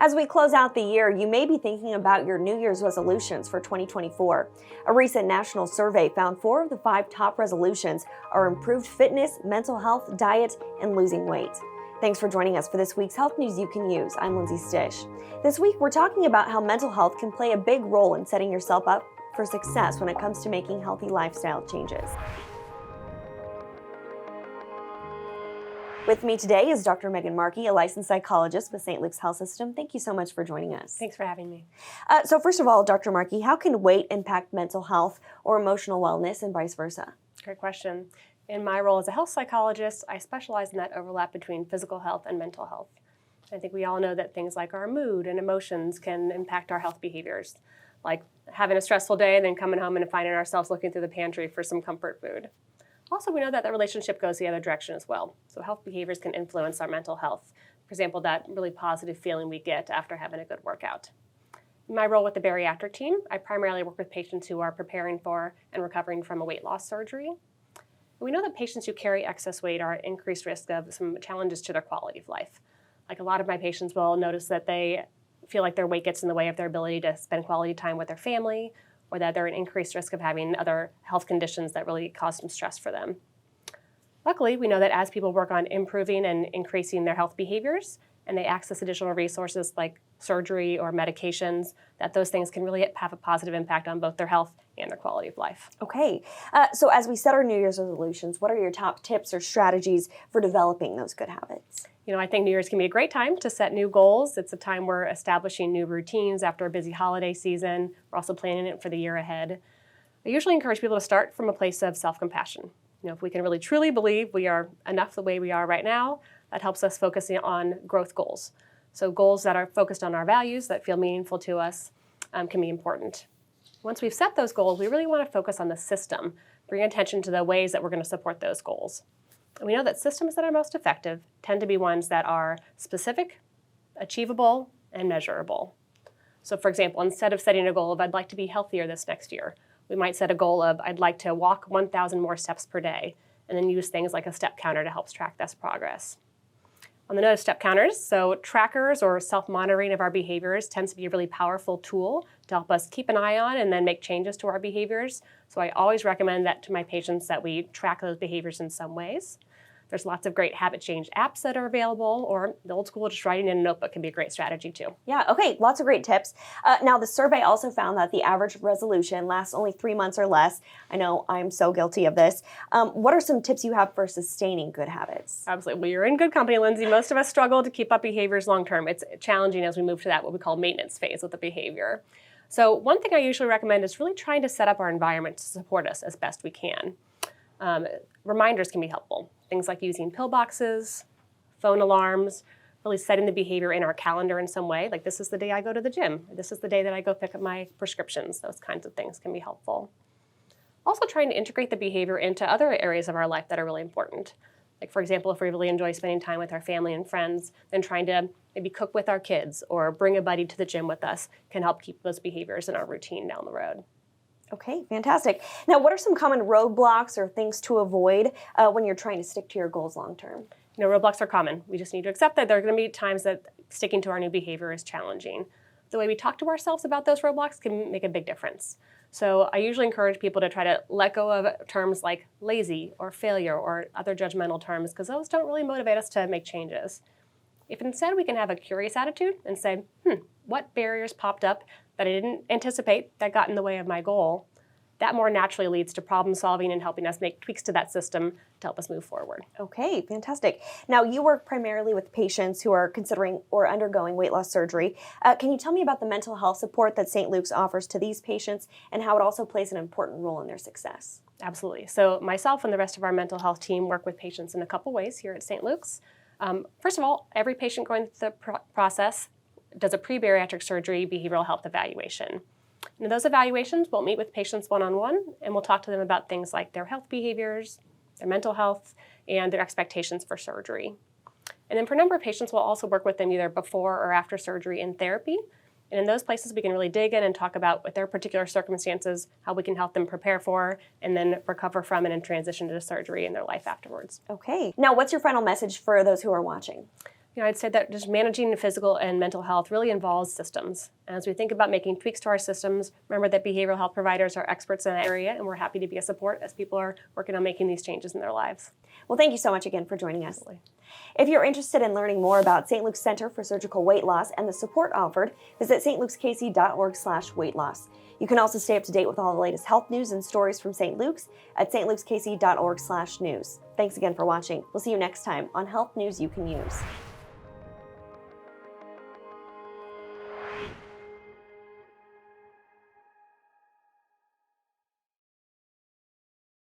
As we close out the year, you may be thinking about your New Year's resolutions for 2024. A recent national survey found 4 of the 5 top resolutions are improved fitness, mental health, diet, and losing weight. Thanks for joining us for this week's Health News You Can Use. I'm Lindsay Stish. This week, we're talking about how mental health can play a big role in setting yourself up for success when it comes to making healthy lifestyle changes. With me today is Dr. Markey, a licensed psychologist with St. Luke's Health System. Thank you so much for joining us. Thanks for having me. So first of all, Dr. Markey, how can weight impact mental health or emotional wellness and vice versa? Great question. In my role as a health psychologist, I specialize in that overlap between physical health and mental health. I think we all know that things like our mood and emotions can impact our health behaviors, like having a stressful day and then coming home and finding ourselves looking through the pantry for some comfort food. Also, we know that the relationship goes the other direction as well. So health behaviors can influence our mental health. For example, that really positive feeling we get after having a good workout. In my role with the bariatric team, I primarily work with patients who are preparing for and recovering from a weight loss surgery. We know that patients who carry excess weight are at increased risk of some challenges to their quality of life. Like a lot of my patients will notice that they feel like their weight gets in the way of their ability to spend quality time with their family, or that they're at increased risk of having other health conditions that really cause some stress for them. Luckily, we know that as people work on improving and increasing their health behaviors, and they access additional resources like surgery or medications, that those things can really have a positive impact on both their health and their quality of life. Okay, so as we set our New Year's resolutions, what are your top tips or strategies for developing those good habits? I think New Year's can be a great time to set new goals. It's a time we're establishing new routines after a busy holiday season. We're also planning it for the year ahead. I usually encourage people to start from a place of self-compassion. If we can really truly believe we are enough the way we are right now, that helps us focus on growth goals. So goals that are focused on our values, that feel meaningful to us, can be important. Once we've set those goals, we really want to focus on the system, bring attention to the ways that we're going to support those goals. And we know that systems that are most effective tend to be ones that are specific, achievable, and measurable. So for example, instead of setting a goal of I'd like to be healthier this next year, we might set a goal of I'd like to walk 1,000 more steps per day, and then use things like a step counter to help track this progress. On the note of step counters, so trackers or self-monitoring of our behaviors tends to be a really powerful tool to help us keep an eye on and then make changes to our behaviors. So I always recommend that to my patients that we track those behaviors in some ways. There's lots of great habit change apps that are available, or the old school just writing in a notebook can be a great strategy too. Yeah, okay, lots of great tips. Now, the survey also found that the average resolution lasts only 3 months or less. I know I'm so guilty of this. What are some tips you have for sustaining good habits? Absolutely. Well, you're in good company, Lindsay. Most of us struggle to keep up behaviors long term. It's challenging as we move to that what we call maintenance phase with the behavior. So one thing I usually recommend is really trying to set up our environment to support us as best we can. Reminders can be helpful. Things like using pill boxes, phone alarms, really setting the behavior in our calendar in some way. Like this is the day I go to the gym. This is the day that I go pick up my prescriptions. Those kinds of things can be helpful. Also trying to integrate the behavior into other areas of our life that are really important. Like for example, if we really enjoy spending time with our family and friends, then trying to maybe cook with our kids or bring a buddy to the gym with us can help keep those behaviors in our routine down the road. Okay, fantastic. Now, what are some common roadblocks or things to avoid when you're trying to stick to your goals long term? Roadblocks are common. We just need to accept that there are going to be times that sticking to our new behavior is challenging. The way we talk to ourselves about those roadblocks can make a big difference. So I usually encourage people to try to let go of terms like lazy or failure or other judgmental terms because those don't really motivate us to make changes. If instead we can have a curious attitude and say, what barriers popped up that I didn't anticipate that got in the way of my goal, that more naturally leads to problem solving and helping us make tweaks to that system to help us move forward. Okay, fantastic. Now, you work primarily with patients who are considering or undergoing weight loss surgery. Can you tell me about the mental health support that St. Luke's offers to these patients and how it also plays an important role in their success? Absolutely. So myself and the rest of our mental health team work with patients in a couple ways here at St. Luke's. First of all, every patient going through the process does a pre-bariatric surgery behavioral health evaluation. And in those evaluations, we'll meet with patients one-on-one, and we'll talk to them about things like their health behaviors, their mental health, and their expectations for surgery. And then for a number of patients, we'll also work with them either before or after surgery in therapy. And in those places, we can really dig in and talk about with their particular circumstances, how we can help them prepare for and then recover from and then transition to surgery in their life afterwards. Okay. Now, what's your final message for those who are watching? I'd say that just managing physical and mental health really involves systems. As we think about making tweaks to our systems, remember that behavioral health providers are experts in that area, and we're happy to be a support as people are working on making these changes in their lives. Well, thank you so much again for joining us. Absolutely. If you're interested in learning more about St. Luke's Center for Surgical Weight Loss and the support offered, visit stlukeskc.org/weight loss. You can also stay up to date with all the latest health news and stories from St. Luke's at stlukeskc.org/news. Thanks again for watching. We'll see you next time on Health News You Can Use.